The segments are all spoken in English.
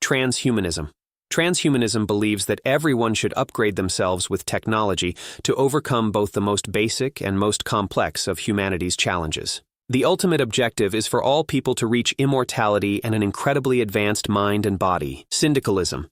Transhumanism. Transhumanism believes that everyone should upgrade themselves with technology to overcome both the most basic and most complex of humanity's challenges. The ultimate objective is for all people to reach immortality and an incredibly advanced mind and body. Syndicalism.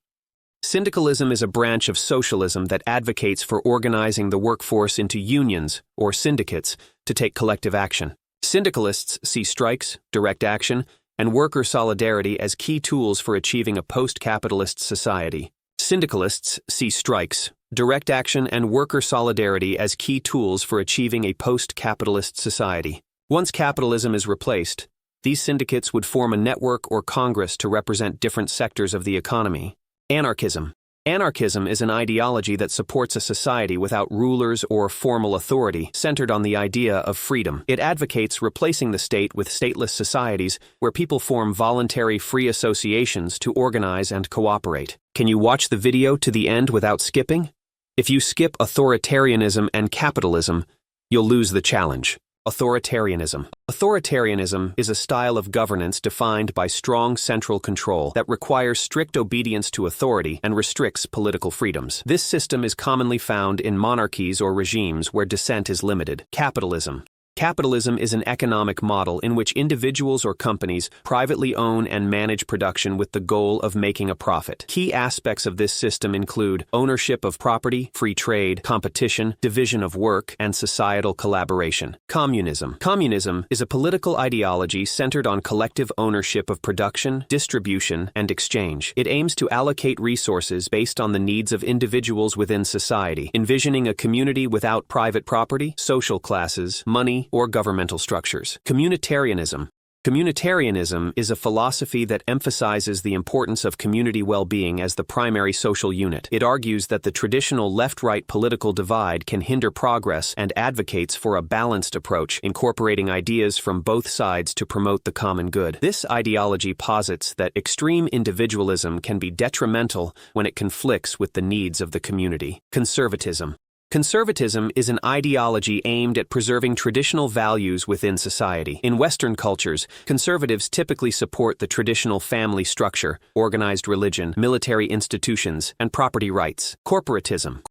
Syndicalism is a branch of socialism that advocates for organizing the workforce into unions, or syndicates, to take collective action. Syndicalists see strikes, direct action, and worker solidarity as key tools for achieving a post-capitalist society. Syndicalists see strikes, direct action, and worker solidarity as key tools for achieving a post-capitalist society. Once capitalism is replaced, these syndicates would form a network or congress to represent different sectors of the economy. Anarchism. Anarchism is an ideology that supports a society without rulers or formal authority, centered on the idea of freedom. It advocates replacing the state with stateless societies where people form voluntary free associations to organize and cooperate. Can you watch the video to the end without skipping? If you skip authoritarianism and capitalism, you'll lose the challenge. Authoritarianism. Authoritarianism is a style of governance defined by strong central control that requires strict obedience to authority and restricts political freedoms. This system is commonly found in monarchies or regimes where dissent is limited. Capitalism. Capitalism is an economic model in which individuals or companies privately own and manage production with the goal of making a profit. Key aspects of this system include ownership of property, free trade, competition, division of work, and societal collaboration. Communism. Communism is a political ideology centered on collective ownership of production, distribution, and exchange. It aims to allocate resources based on the needs of individuals within society, envisioning a community without private property, social classes, money, or governmental structures. Communitarianism. Communitarianism is a philosophy that emphasizes the importance of community well-being as the primary social unit. It argues that the traditional left-right political divide can hinder progress and advocates for a balanced approach, incorporating ideas from both sides to promote the common good. This ideology posits that extreme individualism can be detrimental when it conflicts with the needs of the community. Conservatism. Conservatism is an ideology aimed at preserving traditional values within society. In Western cultures, conservatives typically support the traditional family structure, organized religion, military institutions, and property rights. Corporatism.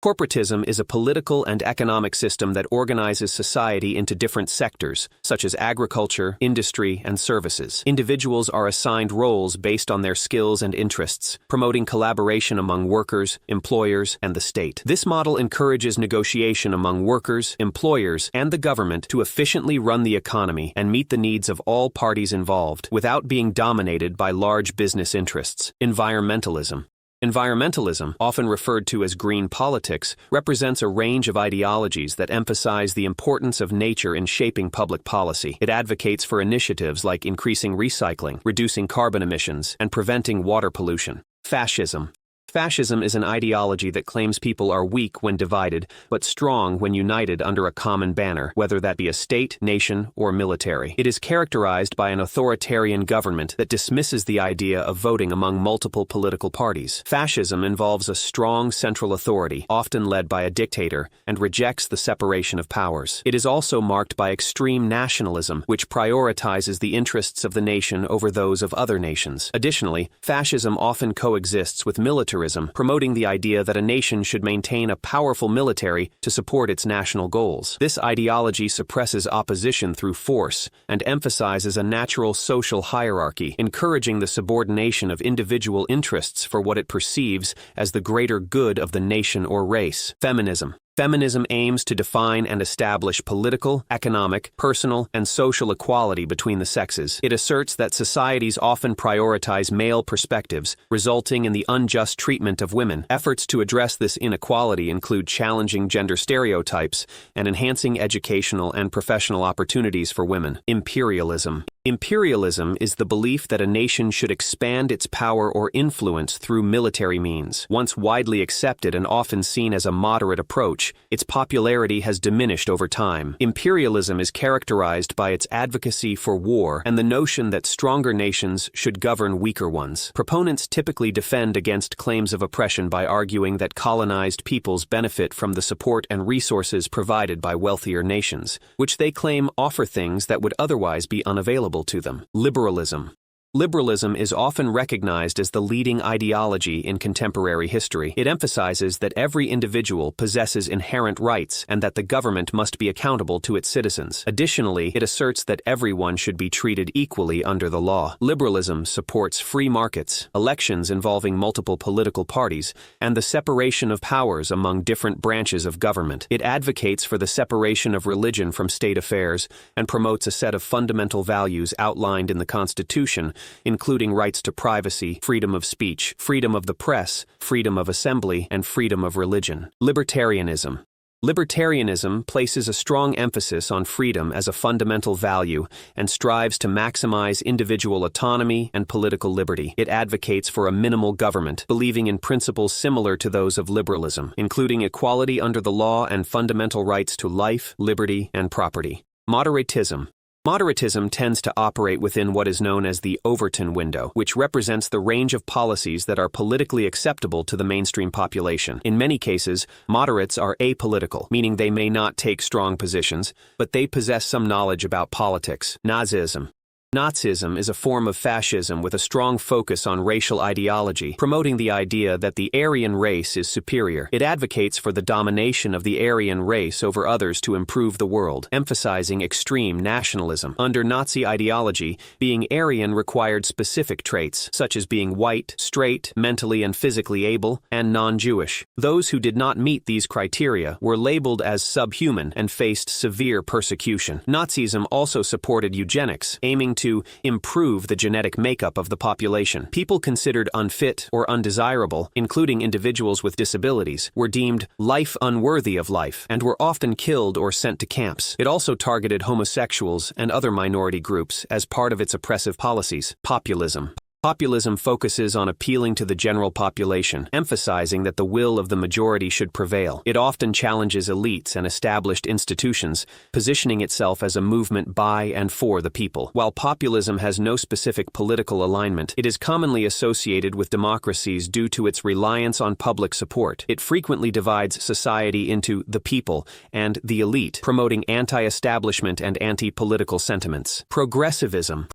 Corporatism is a political and economic system that organizes society into different sectors, such as agriculture, industry, and services. Individuals are assigned roles based on their skills and interests, promoting collaboration among workers, employers, and the state. This model encourages negotiation among workers, employers, and the government to efficiently run the economy and meet the needs of all parties involved without being dominated by large business interests. Environmentalism. Environmentalism, often referred to as green politics, represents a range of ideologies that emphasize the importance of nature in shaping public policy. It advocates for initiatives like increasing recycling, reducing carbon emissions, and preventing water pollution. Fascism. Fascism is an ideology that claims people are weak when divided, but strong when united under a common banner, whether that be a state, nation, or military. It is characterized by an authoritarian government that dismisses the idea of voting among multiple political parties. Fascism involves a strong central authority, often led by a dictator, and rejects the separation of powers. It is also marked by extreme nationalism, which prioritizes the interests of the nation over those of other nations. Additionally, fascism often coexists with militarism, promoting the idea that a nation should maintain a powerful military to support its national goals. This ideology suppresses opposition through force and emphasizes a natural social hierarchy, encouraging the subordination of individual interests for what it perceives as the greater good of the nation or race. Feminism. Feminism aims to define and establish political, economic, personal, and social equality between the sexes. It asserts that societies often prioritize male perspectives, resulting in the unjust treatment of women. Efforts to address this inequality include challenging gender stereotypes and enhancing educational and professional opportunities for women. Imperialism. Imperialism is the belief that a nation should expand its power or influence through military means. Once widely accepted and often seen as a moderate approach, its popularity has diminished over time. Imperialism is characterized by its advocacy for war and the notion that stronger nations should govern weaker ones. Proponents typically defend against claims of oppression by arguing that colonized peoples benefit from the support and resources provided by wealthier nations, which they claim offer things that would otherwise be unavailable to them. Liberalism. Liberalism is often recognized as the leading ideology in contemporary history. It emphasizes that every individual possesses inherent rights and that the government must be accountable to its citizens. Additionally, it asserts that everyone should be treated equally under the law. Liberalism supports free markets, elections involving multiple political parties, and the separation of powers among different branches of government. It advocates for the separation of religion from state affairs and promotes a set of fundamental values outlined in the Constitution, including rights to privacy, freedom of speech, freedom of the press, freedom of assembly, and freedom of religion. Libertarianism. Libertarianism places a strong emphasis on freedom as a fundamental value and strives to maximize individual autonomy and political liberty. It advocates for a minimal government, believing in principles similar to those of liberalism, including equality under the law and fundamental rights to life, liberty, and property. Moderatism. Moderatism tends to operate within what is known as the Overton window, which represents the range of policies that are politically acceptable to the mainstream population. In many cases, moderates are apolitical, meaning they may not take strong positions, but they possess some knowledge about politics. Nazism. Nazism is a form of fascism with a strong focus on racial ideology, promoting the idea that the Aryan race is superior. It advocates for the domination of the Aryan race over others to improve the world, emphasizing extreme nationalism. Under Nazi ideology, being Aryan required specific traits, such as being white, straight, mentally and physically able, and non-Jewish. Those who did not meet these criteria were labeled as subhuman and faced severe persecution. Nazism also supported eugenics, aiming to improve the genetic makeup of the population. People considered unfit or undesirable, including individuals with disabilities, were deemed life unworthy of life and were often killed or sent to camps. It also targeted homosexuals and other minority groups as part of its oppressive policies. Populism. Populism focuses on appealing to the general population, emphasizing that the will of the majority should prevail. It often challenges elites and established institutions, positioning itself as a movement by and for the people. While populism has no specific political alignment, it is commonly associated with democracies due to its reliance on public support. It frequently divides society into the people and the elite, promoting anti-establishment and anti-political sentiments. Progressivism.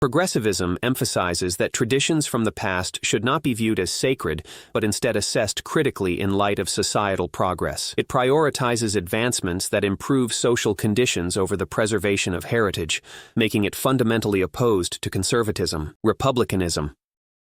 Progressivism emphasizes that traditions from the past should not be viewed as sacred, but instead assessed critically in light of societal progress. It prioritizes advancements that improve social conditions over the preservation of heritage, making it fundamentally opposed to conservatism. Republicanism.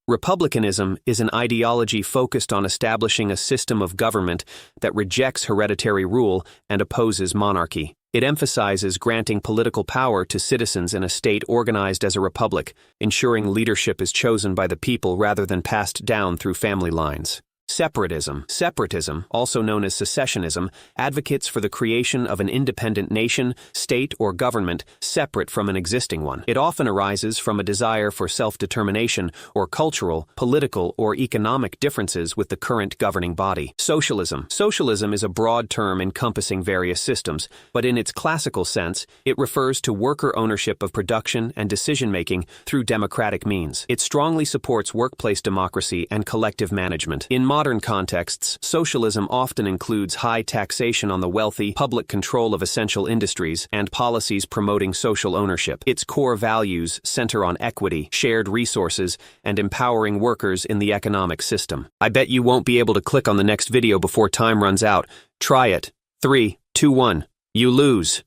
Republicanism is an ideology focused on establishing a system of government that rejects hereditary rule and opposes monarchy. It emphasizes granting political power to citizens in a state organized as a republic, ensuring leadership is chosen by the people rather than passed down through family lines. Separatism. Separatism, also known as secessionism, advocates for the creation of an independent nation, state, or government separate from an existing one. It often arises from a desire for self-determination or cultural, political, or economic differences with the current governing body. Socialism. Socialism is a broad term encompassing various systems, but in its classical sense, it refers to worker ownership of production and decision-making through democratic means. It strongly supports workplace democracy and collective management. In modern contexts, socialism often includes high taxation on the wealthy, public control of essential industries, and policies promoting social ownership. Its core values center on equity, shared resources, and empowering workers in the economic system. I bet you won't be able to click on the next video before time runs out. Try it. 3, 2, 1. You lose.